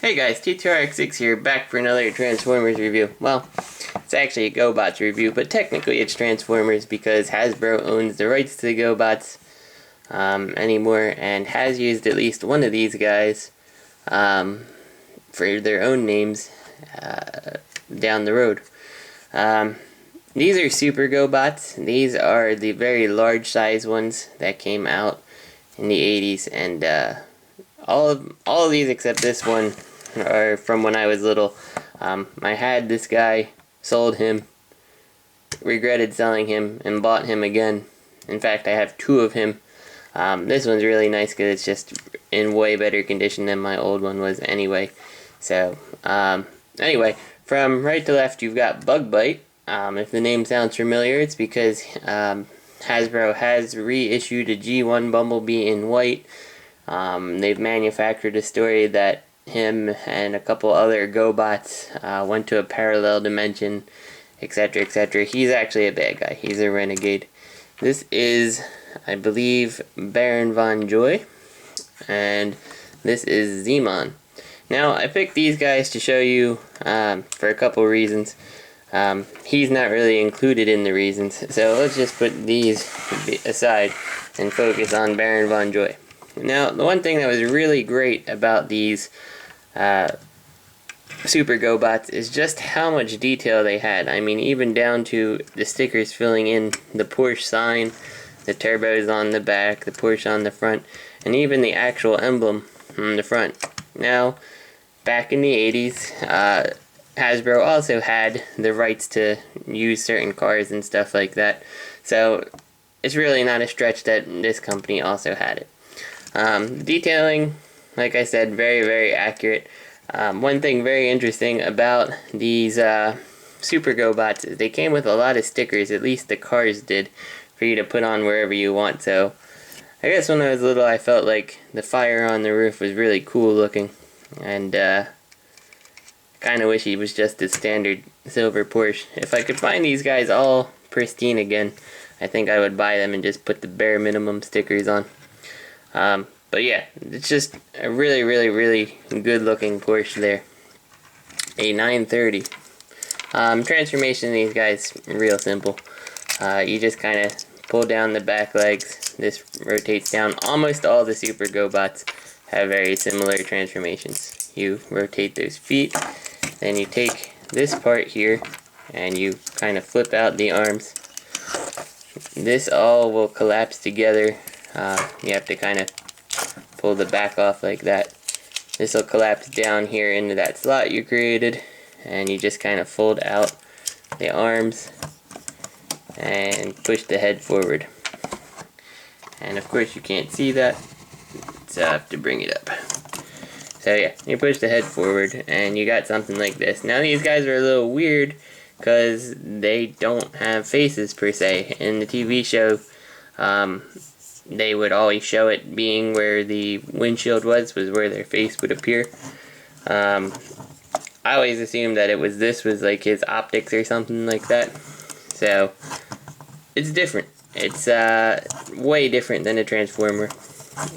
Hey guys, T2RX6 here, back for another Transformers review. Well, it's actually a Gobots review, but technically it's Transformers because Hasbro owns the rights to the Gobots anymore, and has used at least one of these guys for their own names down the road. These are Super Gobots. These are the very large size ones that came out in the 80s, and all of these except this one are from when I was little. I had this guy, sold him, regretted selling him, and bought him again. In fact, I have two of him. This one's really nice because it's just in way better condition than my old one was anyway. So, anyway, from right to left you've got Bug Bite. If the name sounds familiar, it's because Hasbro has reissued a G1 Bumblebee in white. They've manufactured a story that him and a couple other Gobots went to a parallel dimension, etc., etc. He's actually a bad guy. He's a renegade. This is, I believe, Baron Von Joy, and this is Zeemon. Now, I picked these guys to show you for a couple reasons. He's not really included in the reasons, so let's just put these aside and focus on Baron Von Joy. Now, the one thing that was really great about these Super Gobots is just how much detail they had. I mean, even down to the stickers filling in the Porsche sign, the turbos on the back, the Porsche on the front, and even the actual emblem on the front. Now, back in the 80s, Hasbro also had the rights to use certain cars and stuff like that. So, it's really not a stretch that this company also had it. Detailing, like I said, very, very accurate. One thing very interesting about these Super Gobots is they came with a lot of stickers, at least the cars did, for you to put on wherever you want. So, I guess when I was little I felt like the fire on the roof was really cool looking, and kind of wish he was just a standard silver Porsche. If I could find these guys all pristine again, I think I would buy them and just put the bare minimum stickers on. But yeah, it's just a really, really, really good looking Porsche there. A 930. Transformation of these guys, real simple. You just kind of pull down the back legs. This rotates down. Almost all the Super Gobots have very similar transformations. You rotate those feet, then you take this part here, and you kind of flip out the arms. This all will collapse together. You have to kind of pull the back off like that. This will collapse down here into that slot you created, and you just kind of fold out the arms and push the head forward. And of course you can't see that, so I have to bring it up. So yeah, you push the head forward and you got something like this. Now these guys are a little weird because they don't have faces per se. In the TV show, they would always show it being where the windshield was where their face would appear. I always assumed that this was like his optics or something like that. So, it's different. It's way different than a Transformer.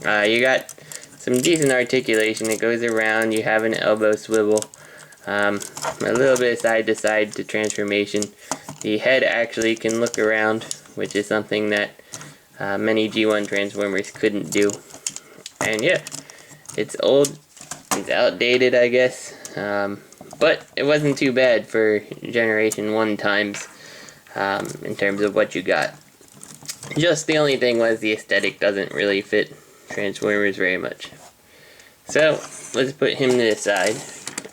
You got some decent articulation. It goes around. You have an elbow swivel. A little bit of side to side to transformation. The head actually can look around, which is something that many G1 Transformers couldn't do. And yeah, it's old, it's outdated I guess, but it wasn't too bad for Generation 1 times in terms of what you got. Just the only thing was the aesthetic doesn't really fit Transformers very much. So, let's put him to the side,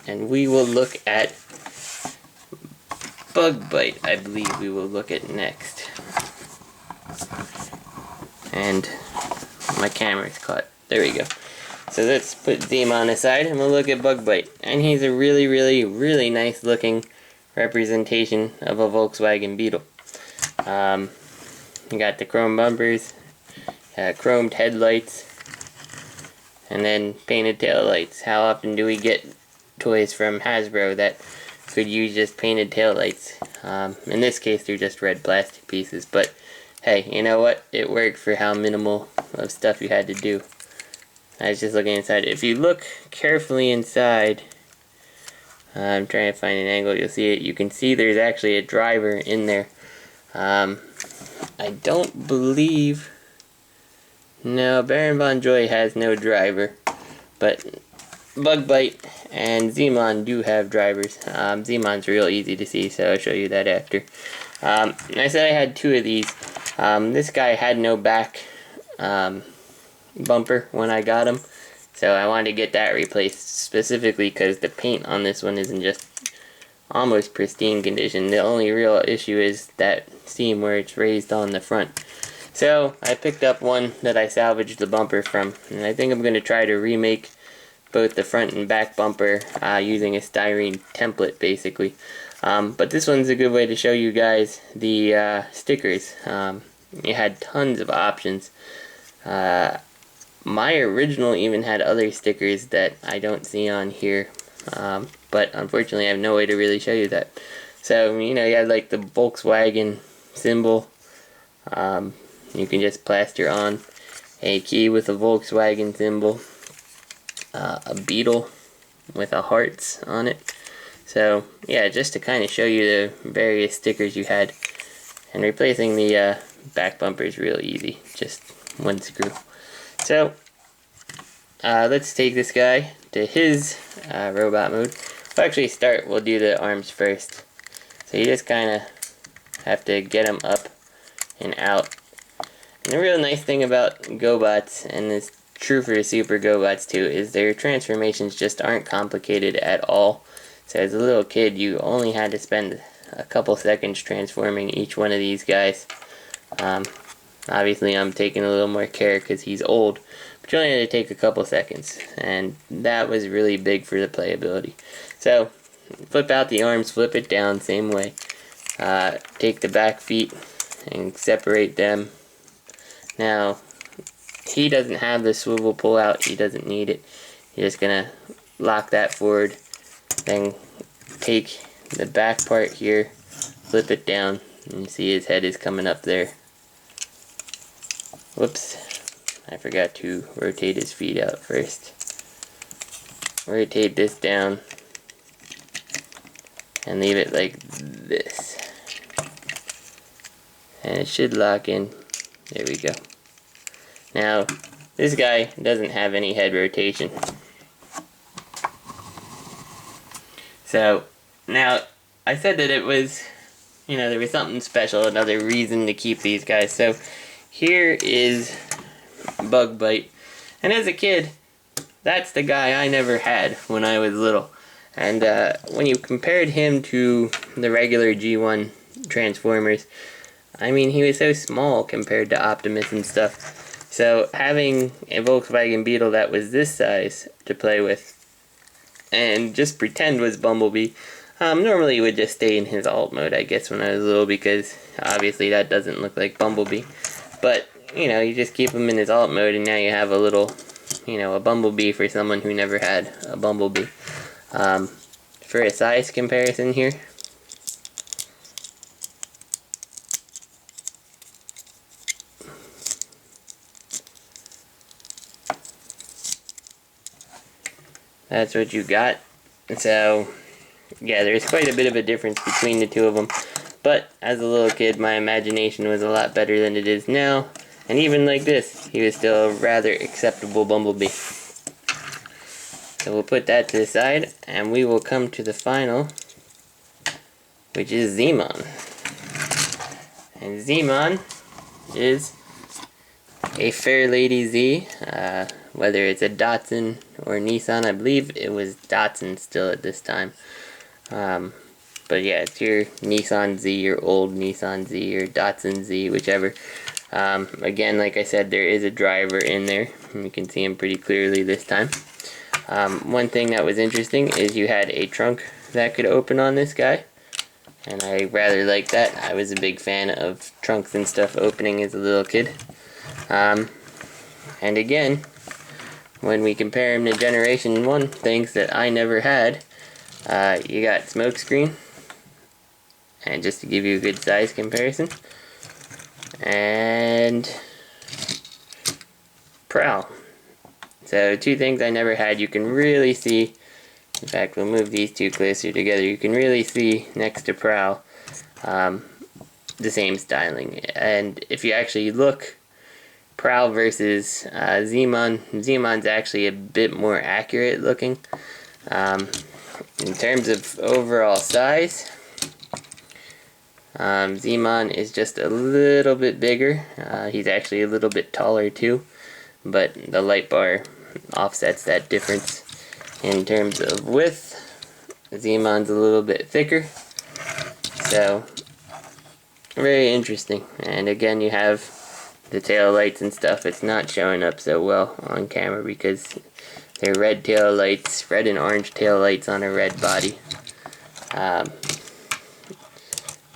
and we will look at Bug Bite, I believe we will look at next. And my camera's caught. There we go. So let's put Zeemon aside and we'll look at Bug Bite. And he's a really, really, really nice looking representation of a Volkswagen Beetle. You got the chrome bumpers, chromed headlights, and then painted tail lights. How often do we get toys from Hasbro that could use just painted tail lights? In this case they're just red plastic pieces, but hey, you know what? It worked for how minimal of stuff you had to do. I was just looking inside. If you look carefully inside, I'm trying to find an angle, you'll see it. You can see there's actually a driver in there. I don't believe... No, Baron Von Joy has no driver. But Bug Bite and Zeemon do have drivers. Zeemon's real easy to see, so I'll show you that after. I said I had 2 of these. This guy had no back bumper when I got him, so I wanted to get that replaced specifically because the paint on this one isn't just almost pristine condition. The only real issue is that seam where it's raised on the front. So I picked up one that I salvaged the bumper from, and I think I'm going to try to remake both the front and back bumper using a styrene template basically. But this one's a good way to show you guys the stickers. It had tons of options. My original even had other stickers that I don't see on here, but unfortunately I have no way to really show you that. So, you know, you had like the Volkswagen symbol. You can just plaster on a key with a Volkswagen symbol, a beetle with a hearts on it. So yeah, just to kind of show you the various stickers you had, and replacing the back bumper is real easy, just one screw. So let's take this guy to his robot mode. We'll actually we'll do the arms first. So you just kind of have to get them up and out. And the real nice thing about Gobots, and it's true for Super Gobots too, is their transformations just aren't complicated at all. So as a little kid, you only had to spend a couple seconds transforming each one of these guys. Obviously I'm taking a little more care because he's old, but you only had to take a couple seconds, and that was really big for the playability. So flip out the arms, flip it down, same way. Take the back feet and separate them. Now, he doesn't have the swivel pull out, he doesn't need it. You're just gonna lock that forward, then take the back part here, flip it down, and you see his head is coming up there. Whoops, I forgot to rotate his feet out first. Rotate this down and leave it like this. And it should lock in. There we go. Now, this guy doesn't have any head rotation. So, now, I said that it was, you know, there was something special, another reason to keep these guys. So, here is Bug Bite. And as a kid, that's the guy I never had when I was little. And when you compared him to the regular G1 Transformers, I mean, he was so small compared to Optimus and stuff. So having a Volkswagen Beetle that was this size to play with and just pretend was Bumblebee, normally he would just stay in his alt mode, I guess, when I was little, because obviously that doesn't look like Bumblebee. But, you know, you just keep him in his alt mode and now you have a little, you know, a Bumblebee for someone who never had a Bumblebee. For a size comparison here, that's what you got. So, yeah, there's quite a bit of a difference between the two of them. But, as a little kid, my imagination was a lot better than it is now. And even like this, he was still a rather acceptable Bumblebee. So we'll put that to the side, and we will come to the final, which is Zeemon. And Zeemon is a Fair Lady Z, whether it's a Datsun or Nissan. I believe it was Datsun still at this time. But yeah, it's your Nissan Z, your old Nissan Z, or Datsun Z, whichever. Again, like I said, there is a driver in there. You can see him pretty clearly this time. One thing that was interesting is you had a trunk that could open on this guy, and I rather liked that. I was a big fan of trunks and stuff opening as a little kid. And again, when we compare him to Generation 1, things that I never had, you got smokescreen, and just to give you a good size comparison, and prowl. So two things I never had. You can really see, in fact we'll move these two closer together, you can really see next to Prowl the same styling. And if you actually look, Prowl versus Zeemon, Zeemon's actually a bit more accurate looking. In terms of overall size, Zeemon is just a little bit bigger. He's actually a little bit taller too, but the light bar offsets that difference. In terms of width, Zeemon's a little bit thicker, so very interesting. And again, you have the tail lights and stuff. It's not showing up so well on camera because they're red tail lights, red and orange tail lights on a red body.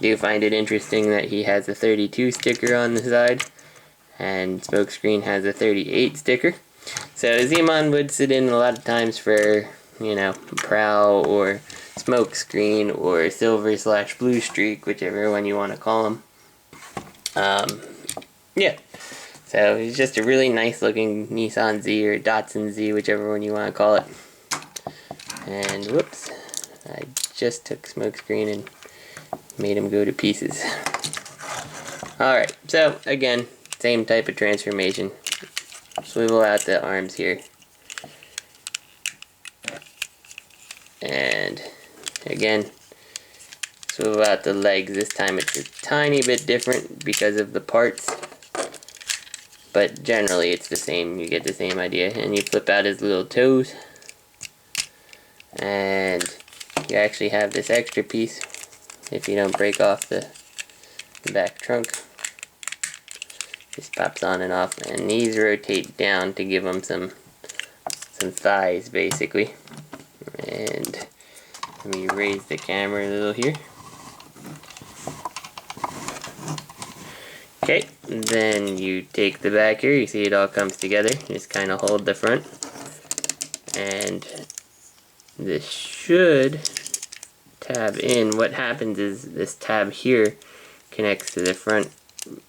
Do find it interesting that he has a 32 sticker on the side and Smokescreen has a 38 sticker. So Zeemon would sit in a lot of times for, you know, Prowl or Smokescreen or Silver/Blue Streak, whichever one you want to call him. Yeah, so he's just a really nice looking Nissan Z or Datsun Z, whichever one you want to call it. And whoops, I just took Smokescreen and made him go to pieces. Alright, so again, same type of transformation. Swivel out the arms here. And again, swivel out the legs. This time it's a tiny bit different because of the parts, but generally it's the same. You get the same idea. And you flip out his little toes, and you actually have this extra piece if you don't break off the back trunk. Just pops on and off, and these rotate down to give them some thighs basically. And let me raise the camera a little here. Okay, then you take the back here, you see it all comes together. Just kind of hold the front, and this should tab in. What happens is this tab here connects to the front,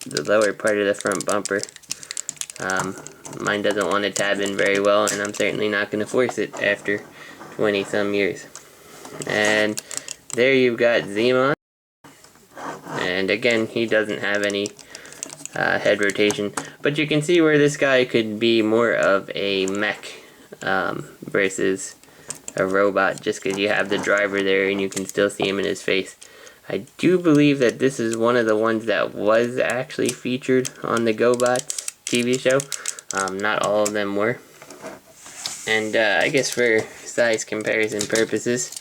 the lower part of the front bumper. Mine doesn't want to tab in very well, and I'm certainly not going to force it after 20 some years. And there you've got Zeemon, and again, he doesn't have any head rotation, but you can see where this guy could be more of a mech versus a robot, just because you have the driver there and you can still see him in his face. I do believe that this is one of the ones that was actually featured on the Gobots TV show. Not all of them were. And I guess for size comparison purposes,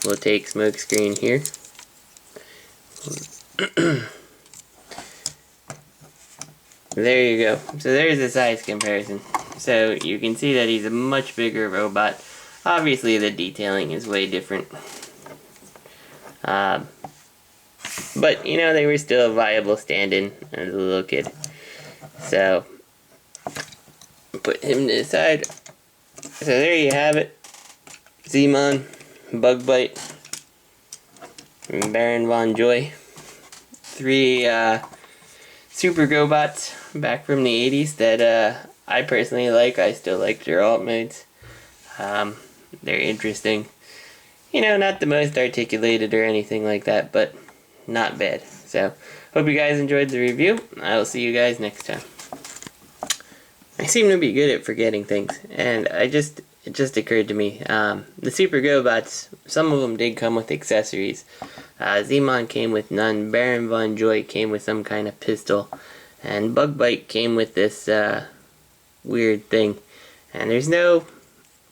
we'll take Smokescreen here. There you go. So there's the size comparison. So you can see that he's a much bigger robot. Obviously the detailing is way different. But you know, they were still a viable stand-in as a little kid. So put him to the side. So there you have it. Zeemon, Bugbite, and Baron Von Joy. 3 Super Gobots back from the 80s that I personally like. I still like their alt modes. They're interesting. You know, not the most articulated or anything like that, but not bad. So, hope you guys enjoyed the review. I will see you guys next time. I seem to be good at forgetting things, and it just occurred to me. The Super Gobots, some of them did come with accessories. Zeemon came with none, Baron Von Joy came with some kind of pistol, and Bugbite came with this weird thing. And there's no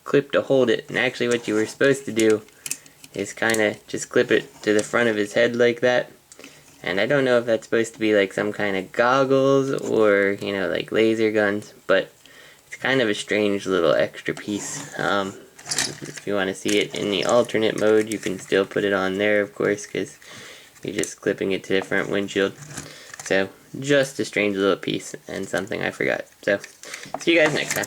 clip to hold it, and actually what you were supposed to do is kind of just clip it to the front of his head like that. And I don't know if that's supposed to be like some kind of goggles or, you know, like laser guns, but it's kind of a strange little extra piece. If you want to see it in the alternate mode, you can still put it on there, of course, because you're just clipping it to the front windshield. So, just a strange little piece and something I forgot. So, see you guys next time.